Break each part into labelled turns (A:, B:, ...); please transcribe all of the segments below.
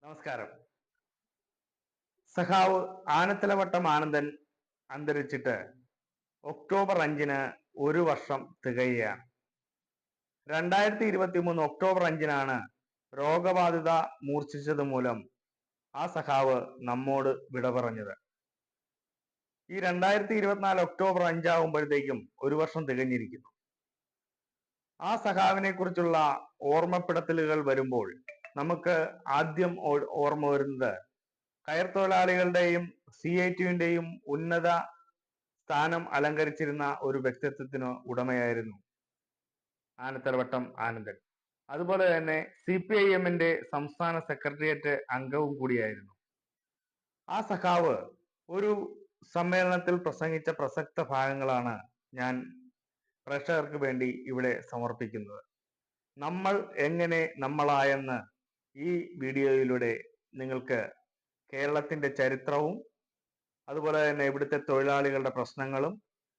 A: നമസ്കാരം. സഖാവ് ആനത്തലവട്ടം ആനന്ദൻ അന്തരിച്ചിട്ട് ഒക്ടോബർ 5-ന് 1 വർഷം തികയുകയാണ്. 2023 ഒക്ടോബർ 5-നാണ് രോഗബാധിത മൂർച്ഛിച്ചത് മൂലം ആ സഖാവ് നമ്മോട് വിട പറഞ്ഞത്. ഈ 2024 ഒക്ടോബർ 5 ആകുമ്പോഴത്തേക്കും 1 വർഷം തികഞ്ഞിരിക്കുന്നു. ആ സഖാവിനെ കുറിച്ചുള്ള ഓർമ്മപ്പെടുത്തലുകൾ വരുമ്പോൾ നമുക്ക് ആദ്യം ഓർമ്മ വരുന്നത് കയർ തൊഴിലാളികളുടെയും CITUവിന്റെയും ഉന്നത സ്ഥാനം അലങ്കരിച്ചിരുന്ന ഒരു വ്യക്തിത്വത്തിന് ഉടമയായിരുന്നു ആനത്തലവട്ടം ആനന്ദൻ. അതുപോലെ തന്നെ CPIMന്റെ സംസ്ഥാന സെക്രട്ടേറിയറ്റ് അംഗവും കൂടിയായിരുന്നു. ആ സഖാവ് ഒരു സമ്മേളനത്തിൽ പ്രസംഗിച്ച പ്രസക്ത ഭാഗങ്ങളാണ് ഞാൻ പ്രേക്ഷകർക്ക് വേണ്ടി ഇവിടെ സമർപ്പിക്കുന്നത്. നമ്മൾ എങ്ങനെ നമ്മളായെന്ന് ഈ വീഡിയോയിലൂടെ നിങ്ങൾക്ക് കേരളത്തിന്റെ ചരിത്രവും അതുപോലെ തന്നെ ഇവിടുത്തെ തൊഴിലാളികളുടെ പ്രശ്നങ്ങളും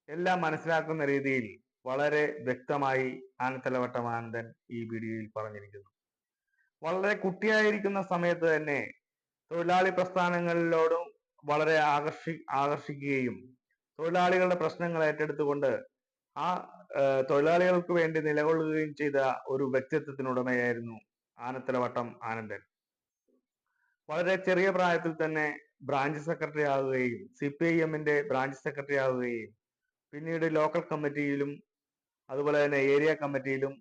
A: എല്ലാം മനസ്സിലാക്കുന്ന രീതിയിൽ വളരെ വ്യക്തമായി ആനത്തലവട്ടം ആനന്ദൻ ഈ വീഡിയോയിൽ പറഞ്ഞിരിക്കുന്നു. വളരെ കുട്ടിയായിരിക്കുന്ന സമയത്ത് തന്നെ തൊഴിലാളി പ്രസ്ഥാനങ്ങളിലോടും വളരെ ആകർഷിക്കുകയും തൊഴിലാളികളുടെ പ്രശ്നങ്ങൾ ഏറ്റെടുത്തുകൊണ്ട് ആ തൊഴിലാളികൾക്ക് വേണ്ടി നിലകൊള്ളുകയും ചെയ്ത ഒരു വ്യക്തിത്വത്തിനുടമയായിരുന്നു ആനത്തലവട്ടം ആനന്ദൻ. വളരെ ചെറിയ പ്രായത്തിൽ തന്നെ ബ്രാഞ്ച് സെക്രട്ടറി ആവുകയും CPIMന്റെ ബ്രാഞ്ച് സെക്രട്ടറി ആവുകയും പിന്നീട് ലോക്കൽ കമ്മിറ്റിയിലും അതുപോലെ തന്നെ ഏരിയ കമ്മിറ്റിയിലും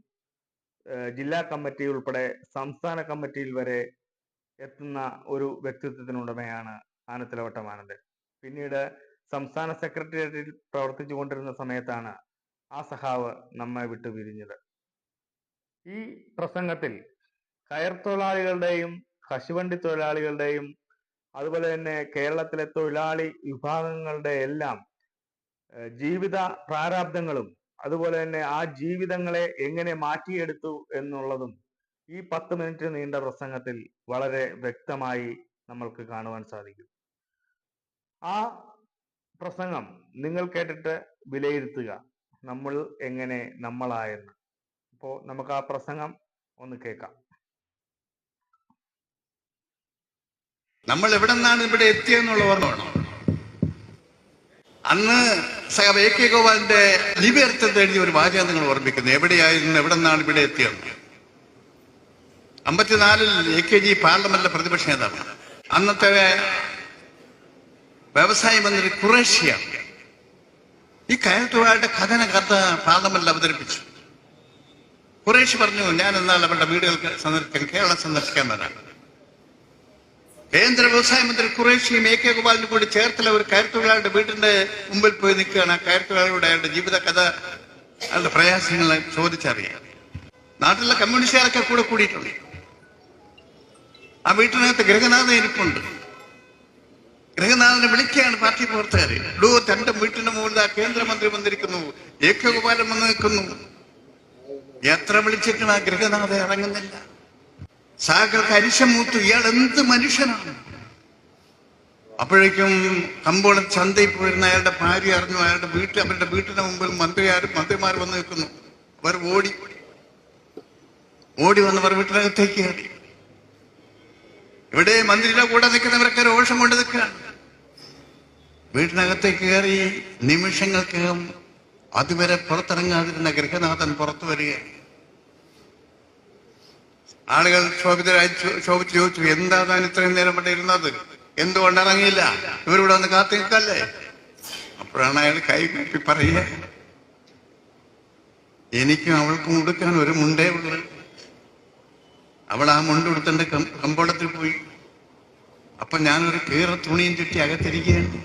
A: ജില്ലാ കമ്മിറ്റി ഉൾപ്പെടെ സംസ്ഥാന കമ്മിറ്റിയിൽ വരെ എത്തുന്ന ഒരു വ്യക്തിത്വത്തിനുടമയാണ് ആനത്തലവട്ടം ആനന്ദൻ. പിന്നീട് സംസ്ഥാന സെക്രട്ടേറിയറ്റിൽ പ്രവർത്തിച്ചു കൊണ്ടിരുന്ന സമയത്താണ് ആ സഖാവ് നമ്മെ വിട്ടു പിരിഞ്ഞത്. ഈ പ്രസംഗത്തിൽ കയർ തൊഴിലാളികളുടെയും കശുവണ്ടി തൊഴിലാളികളുടെയും അതുപോലെ തന്നെ കേരളത്തിലെ തൊഴിലാളി വിഭാഗങ്ങളുടെ എല്ലാം ജീവിത പ്രാരാബ്ദങ്ങളും അതുപോലെ തന്നെ ആ ജീവിതങ്ങളെ എങ്ങനെ മാറ്റിയെടുത്തു എന്നുള്ളതും ഈ 10 മിനിറ്റ് നീണ്ട പ്രസംഗത്തിൽ വളരെ വ്യക്തമായി നമ്മൾക്ക് കാണുവാൻ സാധിക്കും. ആ പ്രസംഗം നിങ്ങൾ കേട്ടിട്ട് വിലയിരുത്തുക, നമ്മൾ എങ്ങനെ നമ്മളായെന്ന്. അപ്പോൾ നമുക്ക് ആ പ്രസംഗം ഒന്ന് കേൾക്കാം.
B: നമ്മൾ എവിടെ നിന്നാണ് ഇവിടെ എത്തിയെന്നുള്ള ഓർമ്മ വേണം. അന്ന് സഖാവ് AK ഗോപാലിന്റെ ലിപിയർത്ഥത്തിൽ എഴുതിയ ഒരു വാചകം നിങ്ങൾ ഓർമ്മിക്കുന്നു. എവിടെയായിരുന്നു, എവിടെ നിന്നാണ് ഇവിടെ എത്തിയെന്ന്. 54-ൽ AKG പാർലമെന്റിലെ പ്രതിപക്ഷ നേതാവ്, അന്നത്തെ വ്യവസായ മന്ത്രി ഖുറേഷിയ ഈ കയർത്തുവാരുടെ കഥ പാർലമെന്റിൽ അവതരിപ്പിച്ചു. ഖുറേഷി പറഞ്ഞു, ഞാൻ എന്നാൽ അവരുടെ വീടുകൾക്ക് സന്ദർശിക്കാൻ, കേരളം സന്ദർശിക്കാൻ വരാം. കേന്ദ്ര വ്യവസായ മന്ത്രി ഖുറേഷിയും AK ഗോപാലിനും കൂടി ചേർത്തുള്ള ഒരു കയർത്തുകാരുടെ വീടിന്റെ മുമ്പിൽ പോയി നിൽക്കുകയാണ്. ആ കയർത്തുകാരുടെ അയാളുടെ ജീവിത കഥ, അയാളുടെ പ്രയാസങ്ങളെ ചോദിച്ചറിയാം. നാട്ടിലെ കമ്മ്യൂണിസ്റ്റുകാരൊക്കെ കൂടെ കൂടിയിട്ടുണ്ട്. ആ വീട്ടിനകത്ത് ഗൃഹനാഥൻ ഇരിപ്പുണ്ട്. ഗൃഹനാഥനെ വിളിക്കുകയാണ് പാർട്ടി പ്രവർത്തകര്. തന്റെ വീട്ടിന്റെ മുകളിൽ ആ കേന്ദ്രമന്ത്രി വന്നിരിക്കുന്നു, AK ഗോപാലൻ വന്ന് നിൽക്കുന്നു. എത്ര വിളിച്ചിട്ടും ആ ഗൃഹനാഥൻ ഇറങ്ങുന്നില്ല. സാഗർക്ക് അരിശം മൂത്തു, ഇയാൾ എന്ത് മനുഷ്യനാണ്. അപ്പോഴേക്കും കമ്പോളം ചന്തയിൽ പോയിരുന്ന അയാളുടെ ഭാര്യ അറിഞ്ഞു. അവരുടെ വീട്ടിന് മുമ്പിൽ മന്ത്രിമാർ വന്ന് നിൽക്കുന്നു. അവർ ഓടി വന്നവർ വീട്ടിനകത്തേക്ക് കയറി. ഇവിടെ മന്ത്രിയുടെ കൂടെ നിൽക്കുന്നവരൊക്കെ രോഷം കൊണ്ട് നിൽക്കുകയാണ്. വീട്ടിനകത്തേക്ക് കയറി നിമിഷങ്ങൾക്കകം അതുവരെ പുറത്തിറങ്ങാതിരുന്ന ഗൃഹനാഥൻ പുറത്തു വരികയാണ്. ആളുകൾ ശോഭിച്ച് ചോദിച്ചു, എന്താ താൻ ഇത്രയും നേരം ഇവിടെ ഇരുന്നത്, എന്തുകൊണ്ട് ഇറങ്ങിയില്ല, ഇവരിവിടെ വന്ന് കാത്തു നിൽക്കല്ലേ? അപ്പോഴാണ് അയാൾ കൈകൂപ്പി പറയുക, എനിക്കും അവൾക്കും ഉടുക്കാൻ ഒരു മുണ്ടേ ഉള്ളു. അവൾ ആ മുണ്ട് ഉടുത്തേണ്ട കമ്പോളത്തിൽ പോയി. അപ്പൊ ഞാനൊരു കീറ തുണിയും ചുറ്റി അകത്തിരിക്കുകയാണ്.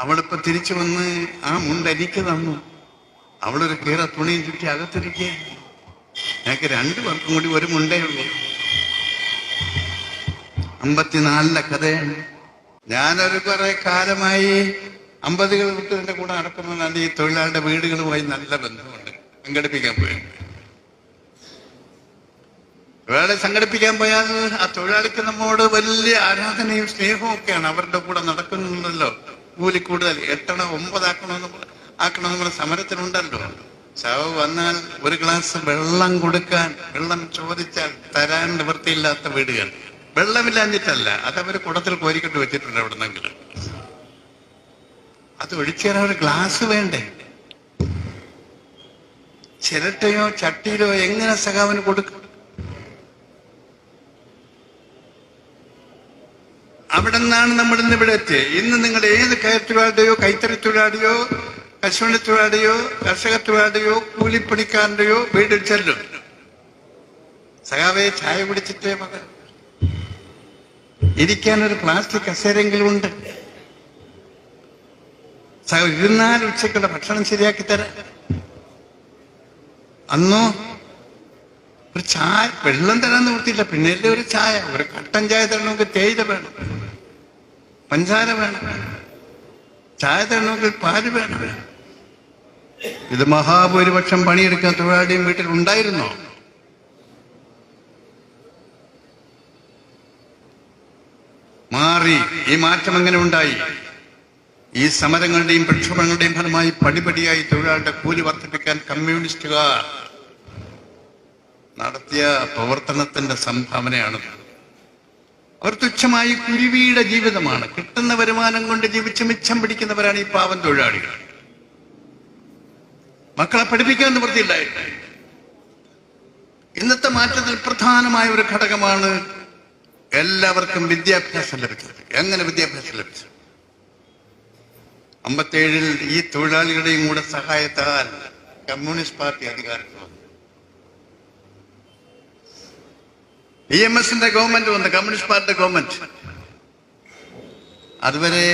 B: അവളിപ്പോ തിരിച്ചു വന്ന് ആ മുണ്ട് എനിക്ക് തന്നു. അവളൊരു കീറ തുണിയും ചുറ്റി അകത്തിരിക്കുകയാണ്. ഞങ്ങൾക്ക് 2 പേർക്കും കൂടി ഒരു മുണ്ടേ ഉള്ളൂ. 54-ലെ കഥയാണ്. ഞാനൊരു കുറെ കാലമായി 50കൾ വിട്ടതിന്റെ കൂടെ നടക്കുന്നതാണ്. ഈ തൊഴിലാളിയുടെ വീടുകളുമായി നല്ല ബന്ധമുണ്ട്. സംഘടിപ്പിക്കാൻ പോയി വേളെ സംഘടിപ്പിക്കാൻ പോയാൽ ആ തൊഴിലാളിക്ക് നമ്മോട് വലിയ ആരാധനയും സ്നേഹവും ഒക്കെയാണ്. അവരുടെ കൂടെ നടക്കുന്നുണ്ടല്ലോ. കൂലി കൂടുതൽ 8 9 ആക്കണമെന്നുള്ള സമരത്തിനുണ്ടല്ലോ. ചാവ് വന്നാൽ ഒരു ഗ്ലാസ് വെള്ളം കൊടുക്കാൻ, വെള്ളം ചോദിച്ചാൽ തരാൻ നിവൃത്തിയില്ലാത്ത വീടുകൾ. വെള്ളമില്ലാഞ്ഞിട്ടല്ല, അതവര് കുടത്തിൽ കോരിക്കൊണ്ട് വെച്ചിട്ടുണ്ട് എവിടെന്നെങ്കിലും. അത് ഒഴിച്ചേരാൻ ഒരു ഗ്ലാസ് വേണ്ടേ? ചിരട്ടയോ ചട്ടിയിലോ എങ്ങനെ സഖാവിന് കൊടുക്കും? അവിടെ നിന്നാണ് നമ്മൾ ഇന്ന് ഇവിടെ എത്തി. ഇന്ന് നിങ്ങൾ ഏത് കയറ്റുതൊഴിലാളിയോ കൈത്തറി തൊഴിലാളിയോ കശുവണ്ടി തൊഴിലാളിയോ കർഷക തൊഴിലാളിയോ കൂലിപ്പണിക്കാരന്റെയോ വീട്ടിൽ ചെല്ലും, സഖാവേ ചായ കുടിച്ചിട്ടേ മകൻ ഇരിക്കാനൊരു പ്ലാസ്റ്റിക് കസേരെങ്കിലും ഉണ്ട്, ഇരുന്നാൽ ഉച്ചക്കുള്ള ഭക്ഷണം ശരിയാക്കി തരാം. അന്നോ ഒരു ചായ, വെള്ളം തരാൻ നിവൃത്തിയില്ല, പിന്നല്ലേ ഒരു ചായ, ഒരു കട്ടൻ ചായ തരണമെങ്കിൽ തേയില വേണം, പഞ്ചാര വേണം, ചായ തരണമെങ്കിൽ പാല് വേണം. ഇത് മഹാഭൂരിപക്ഷം പണിയെടുക്കാൻ തൊഴിലാളിയും വീട്ടിൽ ഉണ്ടായിരുന്നോ? മാറി. ഈ മാറ്റം എങ്ങനെ ഉണ്ടായി? ഈ സമരങ്ങളുടെയും പ്രക്ഷോഭങ്ങളുടെയും ഫലമായി പടിപടിയായി തൊഴിലാളിയുടെ കൂലി വർദ്ധിപ്പിക്കാൻ കമ്മ്യൂണിസ്റ്റുകാർ നടത്തിയ പ്രവർത്തനത്തിന്റെ സംഭാവനയാണ്. അവർ തുച്ഛമായി കുരുവിയുടെ ജീവിതമാണ്, കിട്ടുന്ന വരുമാനം കൊണ്ട് ജീവിച്ച് മിച്ചം പിടിക്കുന്നവരാണ് ഈ പാവം തൊഴിലാളികൾ. മക്കളെ പഠിപ്പിക്കാൻ നിവൃത്തിയില്ലായിരുന്നു. ഇന്നത്തെ മാറ്റത്തിൽ പ്രധാനമായ ഒരു ഘടകമാണ് എല്ലാവർക്കും വിദ്യാഭ്യാസം ലഭിച്ചത്. എങ്ങനെ വിദ്യാഭ്യാസം ലഭിച്ചു? 57-ൽ ഈ തൊഴിലാളികളുടെയും കൂടെ സഹായത്താൽ കമ്മ്യൂണിസ്റ്റ് പാർട്ടി അധികാരത്തിൽ വന്നു. EMSന്റെ ഗവൺമെന്റ് വന്നു, കമ്മ്യൂണിസ്റ്റ് പാർട്ടിയുടെ ഗവൺമെന്റ്. അതുവരെ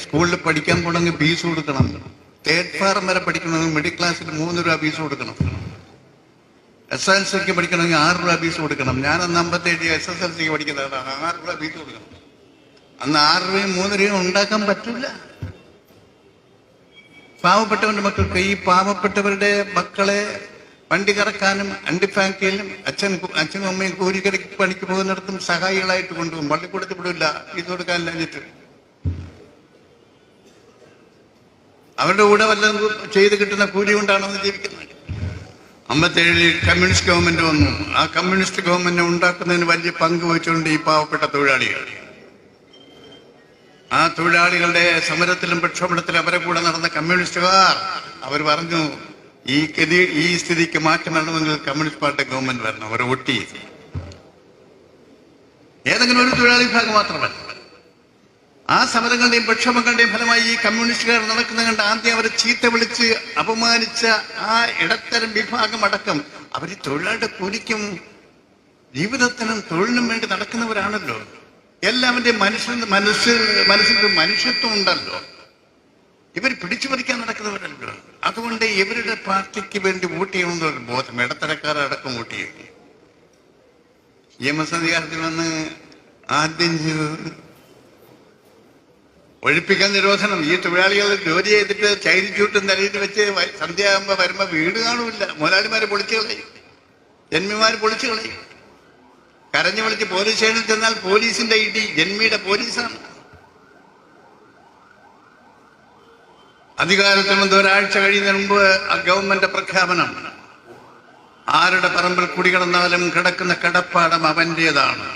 B: സ്കൂളിൽ പഠിക്കാൻ പോകണമെങ്കിൽ ഫീസ് കൊടുക്കണം. തേർഡ് ഫാറം വരെ പഠിക്കണമെങ്കിൽ മിഡിൽ ക്ലാസ്സിൽ 3 രൂപ ഫീസ് കൊടുക്കണം. SSLCക്ക് പഠിക്കണമെങ്കിൽ 6 രൂപ ഫീസ് കൊടുക്കണം. ഞാനന്ന് 57 SSLCക്ക് പഠിക്കുന്നതാണ്, 6 രൂപ ഫീസ് കൊടുക്കണം. അന്ന് 6 രൂപയും 3 രൂപയും ഉണ്ടാക്കാൻ പറ്റില്ല. പാവപ്പെട്ടവന്റെ മക്കൾക്ക്, ഈ പാവപ്പെട്ടവരുടെ മക്കളെ വണ്ടി കറക്കാനും അണ്ടി ഫാക്ടറിയിലും അച്ഛനും അമ്മയും കൂലിക്കടയ്ക്ക് പണിക്ക് പോകുന്നിടത്തും സഹായികളായിട്ട് കൊണ്ടുപോകും. പള്ളിക്കൂടത്തിൽ വിടില്ല, ഫീസ് കൊടുക്കാൻ ലഭിച്ചിട്ട് അവരുടെ കൂടെ വല്ലതും ചെയ്ത് കിട്ടുന്ന കൂലി കൊണ്ടാണ് ജീവിക്കുന്നത്. 57-ൽ കമ്മ്യൂണിസ്റ്റ് ഗവൺമെന്റ് വന്നു. ആ കമ്മ്യൂണിസ്റ്റ് ഗവൺമെന്റ് ഉണ്ടാക്കുന്നതിന് വലിയ പങ്ക് വഹിച്ചുകൊണ്ട് ഈ പാവപ്പെട്ട തൊഴിലാളികൾ. ആ തൊഴിലാളികളുടെ സമരത്തിലും പ്രക്ഷോഭത്തിലും അവരെ കൂടെ നടന്ന കമ്മ്യൂണിസ്റ്റുകാർ അവർ പറഞ്ഞു, ഈ സ്ഥിതിക്ക് മാറ്റം വരണമെങ്കിൽ കമ്മ്യൂണിസ്റ്റ് പാർട്ടി ഗവൺമെന്റ് വരണം. അവർ വോട്ട് ചെയ്തു. ഏതെങ്കിലും ഒരു തൊഴിലാളി വിഭാഗം മാത്രമല്ല. ആ സമരങ്ങളുടെയും പ്രക്ഷോഭങ്ങളുടെയും ഫലമായി ഈ കമ്മ്യൂണിസ്റ്റുകാർ നടക്കുന്ന കണ്ട് ആദ്യം അവർ ചീത്ത വിളിച്ച് അപമാനിച്ച ആ ഇടത്തരം വിഭാഗം അടക്കം അവർ തൊഴിലാളിയുടെ കൂലിക്കും ജീവിതത്തിനും തൊഴിലിനും വേണ്ടി നടക്കുന്നവരാണല്ലോ. എല്ലാവരുടെയും മനസ്സിൽ മനുഷ്യത്വം ഉണ്ടല്ലോ. ഇവർ പിടിച്ചു പറിക്കാൻ നടക്കുന്നവരല്ലോ. അതുകൊണ്ട് ഇവരുടെ പാർട്ടിക്ക് വേണ്ടി വോട്ട് ചെയ്യണമെന്നൊരു ബോധം ഇടത്തരക്കാരടക്കം വോട്ട് ചെയ്യും. EMS അധികാരത്തിൽ വന്ന് ആദ്യം ഒഴിപ്പിക്കൽ നിരോധനം. ഈ തൊഴിലാളികൾ ജോലി ചെയ്തിട്ട് ചൈരി ചൂട്ടും തലയിട്ട് വെച്ച് സന്ധ്യയാകുമ്പോ വരുമ്പോ വീട് കാണൂല. മുതലാളിമാര് പൊളിച്ചു കളയും, ജന്മിമാര് പൊളിച്ചു കളയും. കരഞ്ഞു വിളിച്ച് പോലീസ് സ്റ്റേഷനിൽ ചെന്നാൽ പോലീസിന്റെ ഇടി ജന്മിയുടെ പോലീസാണ്. അധികാരത്തിൽ നിന്ന് ഒരാഴ്ച കഴിയുന്നതിന് മുമ്പ് ഗവൺമെന്റ് പ്രഖ്യാപനം, ആരുടെ പറമ്പിൽ കുടികിടന്നാലും കിടക്കുന്ന കിടപ്പാടം അവന്റേതാണ്.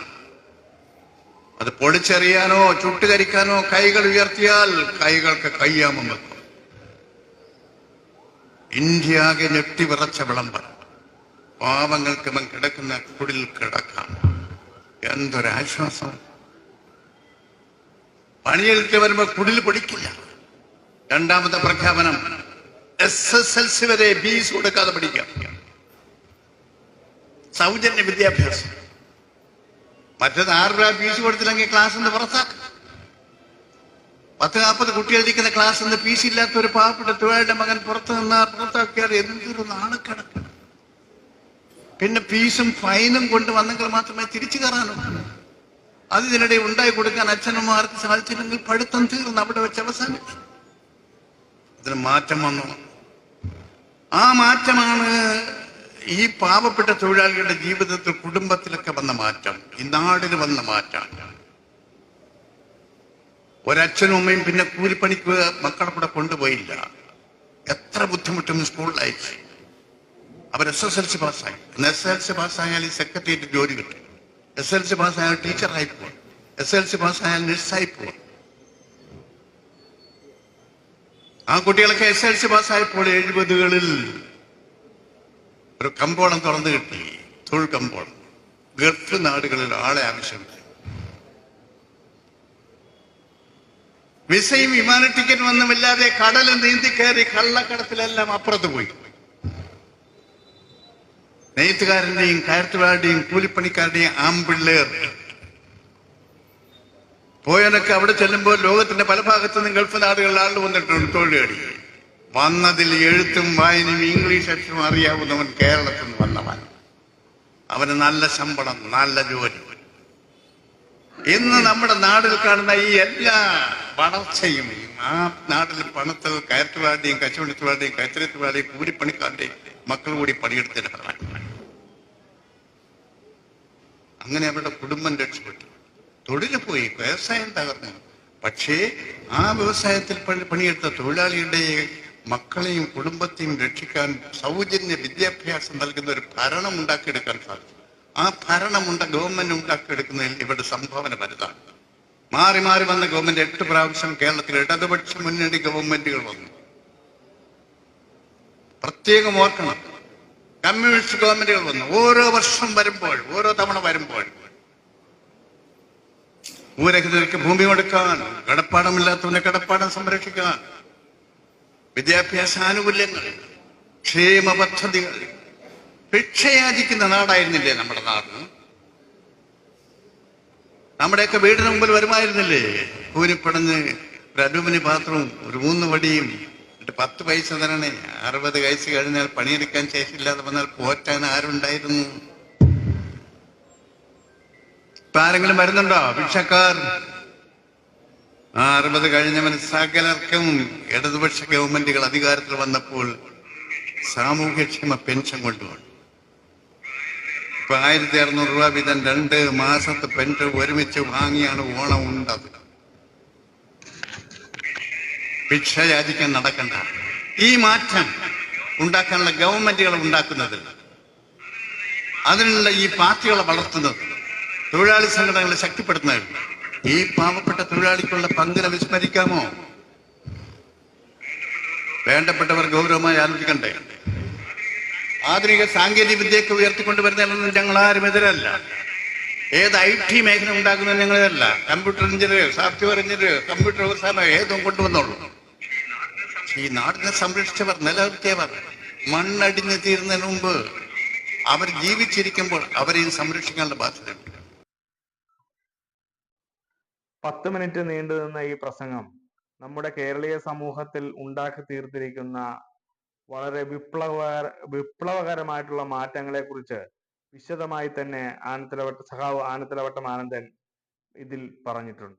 B: അത് പൊളിച്ചെറിയാനോ ചുട്ടുകരിക്കാനോ കൈകൾ ഉയർത്തിയാൽ കൈകൾക്ക് കയ്യാമം വെക്കും. ഇന്ത്യ ആകെ ഞെട്ടിവിറച്ച വിളംബരം. പാവങ്ങൾക്ക് കിടക്കുന്ന കുടിൽ കിടക്കാം. എന്തൊരാശ്വാസം! പണിയെടുത്ത് വരുമ്പോ കുടിൽ പൊടിക്കില്ല. രണ്ടാമത്തെ പ്രഖ്യാപനം, SSLC വരെ ഫീസ് കൊടുക്കാതെ പഠിക്കാം. സൗജന്യ വിദ്യാഭ്യാസം. മറ്റേത് 6 രൂപ ഫീസ് കൊടുത്തില്ലെങ്കിൽ ക്ലാസ് നിന്ന് പുറത്താക്കും. 10-40 കുട്ടികൾ ഇരിക്കുന്ന ക്ലാസ് നിന്ന് ഫീസ് ഇല്ലാത്ത ഒരു പാവപ്പെട്ട തൊഴിലാളിയുടെ മകൻ പുറത്തു നിന്നാൽ പുറത്താക്കിയാൽ എന്തൊരു നാണക്കേട്. പിന്നെ ഫീസും ഫൈനും കൊണ്ട് വന്നെങ്കിൽ മാത്രമേ തിരിച്ചു കയറാനുള്ളൂ. അത് ഇതിനിടെ ഉണ്ടായി കൊടുക്കാൻ അച്ഛനമ്മമാർക്ക് സാധിച്ചില്ലെങ്കിൽ പഠിത്തം തീർന്ന് അവിടെ വെച്ച് അവസാനിച്ചു. ഇതിന് മാറ്റം വന്നു. ആ മാറ്റമാണ് ഈ പാവപ്പെട്ട തൊഴിലാളികളുടെ ജീവിതത്തിൽ, കുടുംബത്തിലൊക്കെ വന്ന മാറ്റം, ഈ നാടിന് വന്ന മാറ്റം. ഒരച്ഛനും അമ്മയും പിന്നെ കൂലിപ്പണിക്ക് മക്കളെ കൂടെ കൊണ്ടുപോയില്ല. എത്ര ബുദ്ധിമുട്ടും സ്കൂളിലയച്ചു. അവർ SSLC പാസ്സായി. SSLC പാസ്സായാൽ ഈ സെക്രട്ടേറിയറ്റ് ജോലി കിട്ടും. SLC പാസ്സായാൽ ടീച്ചറായി പോകും, SLC പാസ്സായാൽ നഴ്സായി പോകും. ആ കുട്ടികളൊക്കെ SLC പാസ്സായപ്പോൾ 70കളിൽ ഒരു കമ്പോളം തുറന്നു കിട്ടി, തൊഴിൽ കമ്പോളം. ഗൾഫ് നാടുകളിൽ ആളെ ആവശ്യമില്ല. വിസയും വിമാന ടിക്കറ്റും ഒന്നുമില്ലാതെ കടൽ നീന്തി കയറി കള്ളക്കടത്തിലെല്ലാം അപ്പുറത്ത് പോയി. നെയ്ത്തുകാരന്റെയും കയറ്റുകാരുടെയും കൂലിപ്പണിക്കാരുടെയും ആമ്പിള്ളേർ പോയവനൊക്കെ അവിടെ ചെല്ലുമ്പോൾ ലോകത്തിന്റെ പല ഭാഗത്തു നിന്നും ഗൾഫ് നാടുകളിൽ ആളുകൾ വന്നിട്ടുണ്ട് തൊഴിൽ തേടി. വന്നതിൽ എഴുത്തും വായനയും ഇംഗ്ലീഷ് അക്ഷരം അറിയാവുന്നവൻ കേരളത്തിൽ നിന്ന് വന്നവൻ. അവന് നല്ല ശമ്പളം, നല്ല ജോലി. ഇന്ന് നമ്മുടെ നാട്ടിൽ കാണുന്ന ഈ എല്ലാ വളർച്ചയും ആ നാട്ടിൽ പണത്തിൽ കയറ്റുകാരുടെയും കച്ചവടത്തുകാരുടെയും കയറ്റത്തുകാരുടെയും കൂലിപ്പണിക്കാരുടെയും മക്കൾ കൂടി പണിയെടുത്തിട്ടാണ്. അങ്ങനെ അവരുടെ കുടുംബം രക്ഷപ്പെട്ടു, തൊഴിൽ പോയി, വ്യവസായം തകർന്നു. പക്ഷേ ആ വ്യവസായത്തിൽ പണിയെടുത്ത തൊഴിലാളിയുടെ മക്കളെയും കുടുംബത്തെയും രക്ഷിക്കാൻ സൗജന്യ വിദ്യാഭ്യാസം നൽകുന്ന ഒരു ഭരണം ഉണ്ടാക്കിയെടുക്കാൻ സാധിച്ചു. ആ ഗവൺമെന്റ് ഉണ്ടാക്കിയെടുക്കുന്നതിൽ ഇവരുടെ സംഭാവന വലുതാണ്. മാറി മാറി വന്ന ഗവൺമെന്റ് 8 പ്രാവശ്യം കേരളത്തിൽ ഇടതുപക്ഷ മുന്നണി ഗവൺമെന്റുകൾ വന്നു. പ്രത്യേകം ഓർക്കണം, കമ്മ്യൂണിസ്റ്റ് ഗവൺമെന്റുകൾ വന്നു. ഓരോ വർഷം വരുമ്പോൾ, ഓരോ തവണ വരുമ്പോൾ ഭൂരഹിതർക്ക് ഭൂമി കൊടുക്കാൻ, കടപ്പാടമില്ലാത്തവന്റെ കടപ്പാടം സംരക്ഷിക്കാൻ, വിദ്യാഭ്യാസ ആനുകൂല്യങ്ങൾ, ക്ഷേമ പദ്ധതികൾ. ഭിക്ഷയാചിക്കുന്ന നാടായിരുന്നില്ലേ നമ്മുടെ നാട്? നമ്മുടെയൊക്കെ വീടിന് മുമ്പിൽ വരുമായിരുന്നില്ലേ കൂനിപ്പടഞ്ഞ് ഒരു അലുമിനി പാത്രവും ഒരു 3 വടിയും 10 പൈസ തരണേ, 60 വയസ്സ് കഴിഞ്ഞാൽ പണിയെടുക്കാൻ ശേഷിയില്ലാതെ വന്നാൽ പോറ്റാൻ ആരുണ്ടായിരുന്നു? ഇപ്പൊ ആരെങ്കിലും വരുന്നുണ്ടോ ഭിക്ഷക്കാർ? 60 കഴിഞ്ഞവൻ സകലർക്കും ഇടതുപക്ഷ ഗവൺമെന്റുകൾ അധികാരത്തിൽ വന്നപ്പോൾ സാമൂഹ്യക്ഷേമ പെൻഷൻ കൊണ്ടുപോകും. ഇപ്പൊ 1600 രൂപ വീതം 2 മാസത്തെ പെൻഷൻ ഒരുമിച്ച് വാങ്ങിയാണ് ഓണം ഉണ്ടത്. ഭിക്ഷ യാചിക്കാൻ നടക്കണ്ട. ഈ മാറ്റം ഉണ്ടാക്കാനുള്ള ഗവൺമെന്റുകൾ ഉണ്ടാക്കുന്നത്, അതിനുള്ള ഈ പാർട്ടികളെ വളർത്തുന്നത്, തൊഴിലാളി സംഘടനകളെ ശക്തിപ്പെടുത്തുന്നത്, ഈ പാവപ്പെട്ട തൊഴിലാളിക്കുള്ള പങ്കിനെ വിസ്മരിക്കാമോ? വേണ്ടപ്പെട്ടവർ ഗൗരവമായി ആലോചിക്കണ്ടേ? ആധുനിക സാങ്കേതിക വിദ്യയൊക്കെ ഉയർത്തിക്കൊണ്ടുവരുന്നതിനൊന്നും ഞങ്ങൾ ആരും എതിരല്ല. ഏത് IT മേഖല ഉണ്ടാക്കുന്നതിന് ഞങ്ങളല്ല. Computer engineer, software engineer, computer വ്യവസായം ഏതും കൊണ്ടുവന്നോളൂ. ഈ നാടിനെ സംരക്ഷിച്ചവർ, നിലനിർത്തിയവർ, മണ്ണടിഞ്ഞ് തീരുന്നതിന് മുമ്പ് അവർ ജീവിച്ചിരിക്കുമ്പോൾ അവരെയും സംരക്ഷിക്കാനുള്ള ബാധ്യതയുണ്ട്.
A: 10 മിനിറ്റ് നീണ്ടു നിന്ന ഈ പ്രസംഗം നമ്മുടെ കേരളീയ സമൂഹത്തിൽ ഉണ്ടാക്കി തീർത്തിരിക്കുന്ന വളരെ വിപ്ലവകരമായിട്ടുള്ള മാറ്റങ്ങളെ കുറിച്ച് വിശദമായി തന്നെ സഖാവ് ആനത്തലവട്ടം ആനന്ദൻ ഇതിൽ പറഞ്ഞിട്ടുണ്ട്.